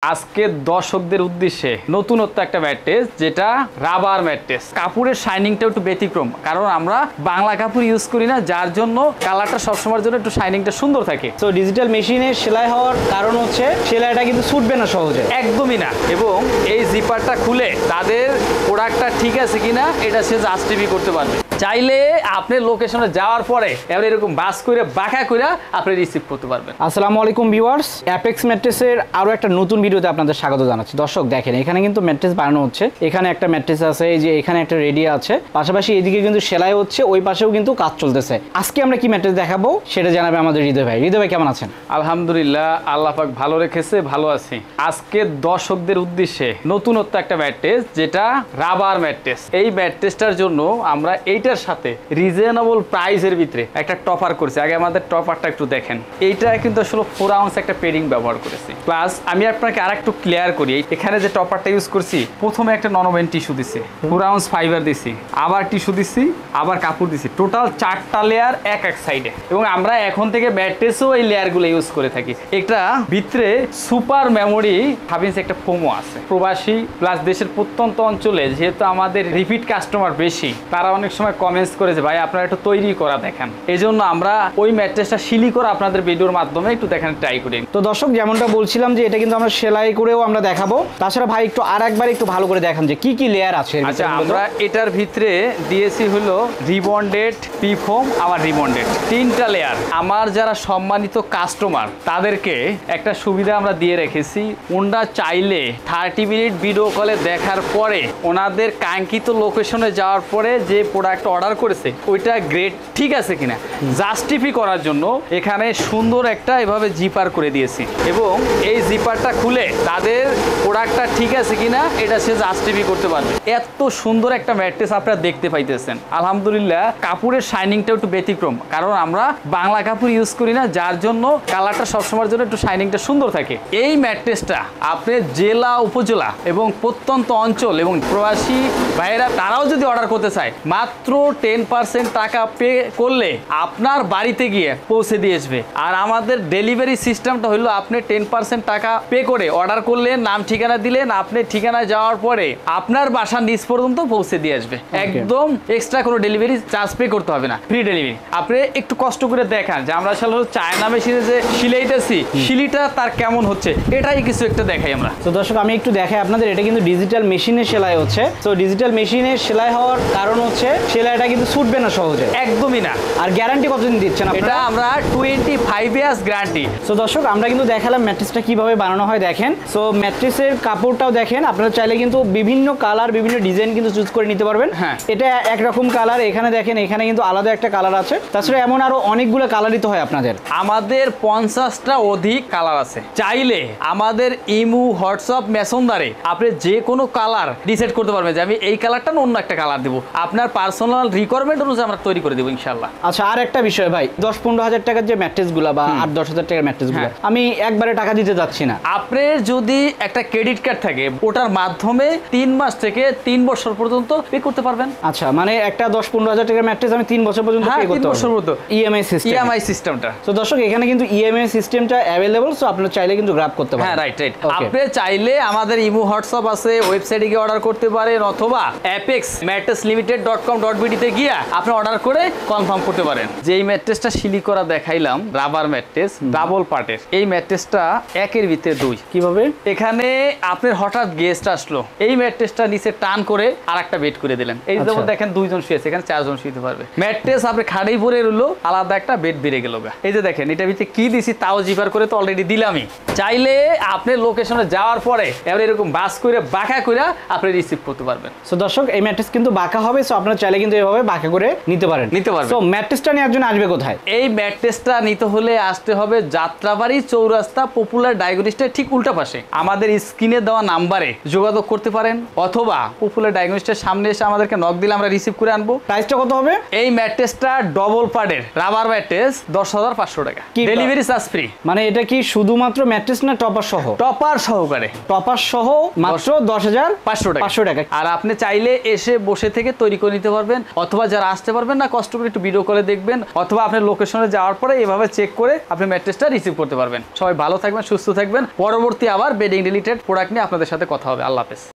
আজকে দর্শকদের উদ্দেশ্যে নতুনত্ব একটা ম্যাট্রেস, যেটা রাবার ম্যাট্রেস। কাপড়ের শাইনিংটা একটু ব্যতিক্রম, কারণ আমরা বাংলা কাপড় ইউজ করি না, যার জন্য কালারটা সবসময়ের জন্য একটু শাইনিংটা সুন্দর থাকে। তো ডিজিটাল মেশিনে সেলাই হওয়ার কারণ হচ্ছে সেলাইটা কিন্তু ছুটবে না সহজে, একদমই না। এবং এই জিপারটা খুলে তাদের প্রোডাক্টটা ঠিক আছে কিনা এটা সে জাস্টিফাই করতে পারবে। চাইলে আপনি লোকেশনে যাওয়ার পরে এবার এরকম বাস করে বাঁকা করে আপনি রিসিভ করতে পারবেন। আসসালামু আলাইকুম ভিউয়ার্স, অ্যাপেক্স ম্যাট্রেসের আরো একটা নতুন ভিডিওতে আপনাদের স্বাগত জানাচ্ছি। দর্শক দেখেন, এখানে কিন্তু ম্যাট্রেস বানানো হচ্ছে। এখানে একটা ম্যাট্রেস আছে, এই যে এখানে একটা রেডি আছে, পাশাপাশি এদিকে কিন্তু সেলাই হচ্ছে, ওই পাশেও কিন্তু কাজ চলতেছে। আজকে আমরা কি ম্যাট্রেস দেখাবো সেটা জানাবে আমাদের হৃদয় ভাই। হৃদয় ভাই কেমন আছেন? আলহামদুলিল্লাহ, আল্লাহ পাক ভালো রেখেছে, ভালো আছি। আজকে দর্শকদের উদ্দেশ্যে নতুনত্ব একটা ম্যাট্রেস, যেটা রাবার ম্যাট্রেস। এই ম্যাট্রেসটার জন্য আমরা এইটার সাথে রিজনেবল প্রাইসের ভিতরে একটা টপার করেছি। আগে আমাদের টপারটা একটু দেখেন। এইটা কিন্তু আসলে 4 আউন্স একটা পেডিং ব্যবহার করেছি। প্লাস আমি আপনাকে আর একটু ক্লিয়ার করি, এখানে যে টপারটা ইউজ করছি, প্রথমে একটা ননমেন টিস্যু দিছি, 4 আউন্স ফাইবার দিছি, আবার টিস্যু দিছি, আবার কাপড় দিছি, টোটাল 4টা লেয়ার এক এক সাইডে। এবং আমরা এখন থেকে ম্যাট্রেসও এই লেয়ারগুলো ইউজ করে থাকি। এটা ভিতরে সুপার মেমোরি হাবিন্স একটা ফোমও আছে। প্রবাসী প্লাস দেশের প্রত্যন্ত অঞ্চলে যেহেতু আমাদের রিপিট কাস্টমার বেশি, তারা অনেক সময় কমেন্টস করেছে, ভাই আপনারা একটু তৈরি করা দেখান। এই জন্য আমরা ওই ম্যাট্রেসটা শিলি করে আপনাদের ভিডিওর মাধ্যমে একটু দেখানো ট্রাই করি। তো দর্শক, যেমনটা বলছিলাম যে এটা কিন্তু আমরা সেলাই করেও আমরা দেখাবো। তাছাড়া ভাই একটু আর একবার একটু ভালো করে দেখান যে কি কি লেয়ার আছে। আচ্ছা, আমরা এটার ভিতরে দিয়েছি হলো রিবন্ডেড, পি ফোম, আবার রিবন্ডেড, 3টা লেয়ার। আমার যারা সম্মানিত কাস্টমার তাদেরকে একটা সুবিধা আমরা দিয়ে রেখেছি। ওনারা চাইলে 30 মিনিট ভিডিও কলে দেখার পরে ওনাদের কাঙ্ক্ষিত লোকেশনে যাওয়ার পরে যে প্রোডাক্ট অর্ডার করেছে ওইটা গ্রেড ঠিক আছে কিনা জাস্টিফাই করার জন্য এখানে সুন্দর একটা এভাবে জিপার করে দিয়েছি। এবং এই জিপারটা খুলে তাদের প্রোডাক্টটা ঠিক আছে কিনা এটা সে জাস্টিফাই করতে পারবে। এত সুন্দর একটা ম্যাট্রেস আপনারা দেখতে পাইতেছেন। আলহামদুলিল্লাহ, কাপড়ের শাইনিংটা একটু ব্যতিক্রম, কারণ আমরা বাংলা কাপড় ইউজ করি না, যার জন্য কালারটা সবসময়ের জন্য একটু শাইনিংটা সুন্দর থাকে। এই ম্যাট্রেসটা আপনি জেলা, উপজেলা এবং প্রত্যন্ত অঞ্চল এবং প্রবাসী ভাইয়েরা তারাও যদি অর্ডার করতে চায়, মাত্র 10% টাকা পে করলে আপনার বাড়িতে গিয়ে পৌঁছে দিয়ে আসবে। আর আমাদের ডেলিভারি সিস্টেমটা হলো, আপনি 10% টাকা পে করে অর্ডার করলেন, নাম ঠিকানা দিলেন, আপনি ঠিকানায় যাওয়ার পরে আপনার বাসার নিচ পর্যন্ত পৌঁছে দিয়ে আসবে। একদম এক্সট্রা কোনো ডেলিভারি চার্জ পে করতে হবে না, ফ্রি ডেলিভারি। আপনি একটু কষ্ট করে দেখান যে আমরা আসলে চায়না মেশিনে যে সিলাইতেছি, সিলিটা তার কেমন হচ্ছে, এটাই কিছু একটা দেখাই আমরা। তো দর্শক, আমি একটু দেখাই আপনাদের, এটা কিন্তু ডিজিটাল মেশিনে সেলাই হচ্ছে। তো ডিজিটাল মেশিনে সেলাই হওয়ার কারণ হচ্ছে সেলাইটা কিন্তু ছুটবে না সহজে, একদমই না। আর গ্যারান্টি কতদিন দিচ্ছেন আপনারা? এটা আমরা 25 ইয়ার্স গ্যারান্টি। সো দর্শক, আমরা কিন্তু দেখালাম ম্যাট্রেসটা কিভাবে বানানো হয়, দেখেন। সো ম্যাট্রেসের কাপড়টাও দেখেন, আপনারা চাইলে কিন্তু বিভিন্ন কালার, বিভিন্ন ডিজাইন কিন্তু চুজ করে নিতে পারবেন। হ্যাঁ, এটা একরকম কালার, এখানে দেখেন, এখানে কিন্তু আলাদা একটা কালার আছে। তাছাড়া এমন আরো অনেকগুলো কালারই তো হয় আপনাদের। আমাদের 50টা অধিক কালার আছে। চাইলে আমাদের ইমু, হোয়াটসঅ্যাপ, মেসেঞ্জারে আপনি যে কোনো কালার ডিসাইড করতে পারবেন যে আমি এই কালারটা না অন্য একটা কালার দেবো। আপনার পার্সোনাল রিকোয়ারমেন্ট অনুযায়ী আমরা তৈরি করে দেবো ইনশাল্লাহ। আচ্ছা, আর একটা বিষয় ভাই, 10-15 হাজার টাকার যে ম্যাট্রেসগুলো বা 8-10 হাজার টাকার ম্যাট্রেসগুলো, আমি একবারে টাকা দিতে যাচ্ছি না। আপনার যদি একটা ক্রেডিট কার্ড থাকে, ওটার মাধ্যমে 3 মাস থেকে 3 বছর পর্যন্ত পে করতে পারবেন। আচ্ছা, মানে একটা 10-15 হাজার টাকার ম্যাট্রেস আমি 3 বছর পর্যন্ত পে করতে পারবো। ইএমআই সিস্টেমটা। তো দর্শক, এখানে কিন্তু ইএমআই সিস্টেমটা অ্যাভেলেবল, সো আপনারা চাইলে কিন্তু গ্র্যাব করতে পারেন। হ্যাঁ, রাইট। আপনি চাইলে আমাদের ইমো, হোয়াটসঅ্যাপ আছে, ওয়েবসাইটে গিয়ে অর্ডার করতে পারেন, অথবা apexmatresslimited.com.bd তে গিয়ে আপনি অর্ডার করে কনফার্ম করতে পারেন। যে এই ম্যাট্রেসটা শিলি করা দেখাইলাম, রাবার ম্যাট্রেস, ডাবল পার্টের। এই ম্যাট্রেসটা একের ভিতরে 2। কিভাবে? এখানে আপনার হঠাৎ গেস্ট আসলো, এই ম্যাট্রেসটা নিচে টান করে আরেকটা বেড করে দিলেন। এই যেমন দেখেন 2 জন শুয়েছে, এখানে 4 জন শুতে পারবে। ম্যাট্রেস আপনি খাড়েই পরে রইলো, আলাদা একটা বেড বেড়ে গেল। এই যে দেখেন, এটা ভিতরে কি দিছি তাও জিপার করে তো অলরেডি দিলামই। চাইলে আপনি লোকেশনে যাওয়ার পরে এবার এরকম বাস করে বাঁকা করে আপনি রিসিভ করতে পারবেন। সো দর্শক, এই ম্যাট্রেস কিন্তু বাঁকা হবে, সো আপনারা চাইলে কিন্তু এভাবে বাঁকা করে নিতে পারবেন। সো ম্যাট্রেসটা নেওয়ার জন্য আসবে কোথায়? এই ম্যাট্রেসটা নিতে হলে আসতে হবে যাত্রাবাড়ি চৌরাস্তা, পপুলার ডায়াগনস্টিকের ঠিক উল্টা পাশে। আমাদের স্ক্রিনে দেওয়া নাম্বারে যোগাযোগ করতে পারেন, অথবা পপুলার ডায়াগনস্টিকের সামনে এসে আমাদেরকে নক দিলে আমরা রিসিভ করে আনবো। প্রাইসটা কত হবে? এই ম্যাট্রেসটা ডবল পার্টের রাবার ম্যাট্রেস 10,500 টাকা, ডেলিভারি চার্জ ফ্রি। মানে এটা কি শুধুমাত্র ম্যাট্রেস না টপার সহ? টপার সহকারে। টপার সহ মাত্র 10,500 টাকা। আর আপনি চাইলে এসে বসে থেকে তৈরি করে নিতে পারবেন, পারবেন, অথবা যারা আসতে পারবেন না কষ্ট করে একটু ভিডিও কলে দেখবেন, অথবা আপনার লোকেশনে যাওয়ার পরে এভাবে চেক করে আপনি ম্যাট্রেসটা রিসিভ করতে পারবেন। সবাই ভালো থাকবেন, সুস্থ থাকবেন। পরবর্তী আবার বেডিং রিলেটেড প্রোডাক্ট নিয়ে আপনাদের সাথে কথা হবে। আল্লাহ হাফেজ।